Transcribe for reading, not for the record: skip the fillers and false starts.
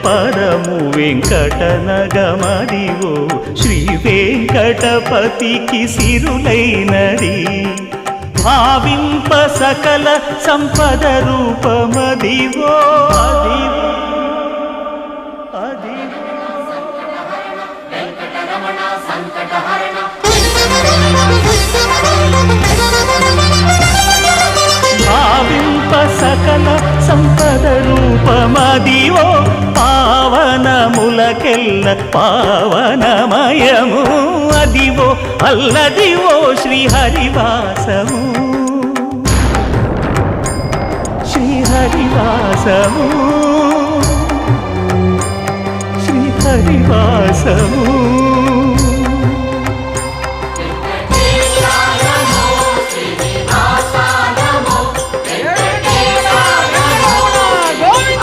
పదము వెంకటనగమదివో శ్రీ వెంకటపతికి సిరులైనది భావింప సకల సంపద రూపమదివో భావింప సకల సంపద రూపమదివో పావనములకెల్ల పావనమయము అదివో అల్లదివో శ్రీహరివాసము శ్రీహరివాసము శ్రీహరివాసము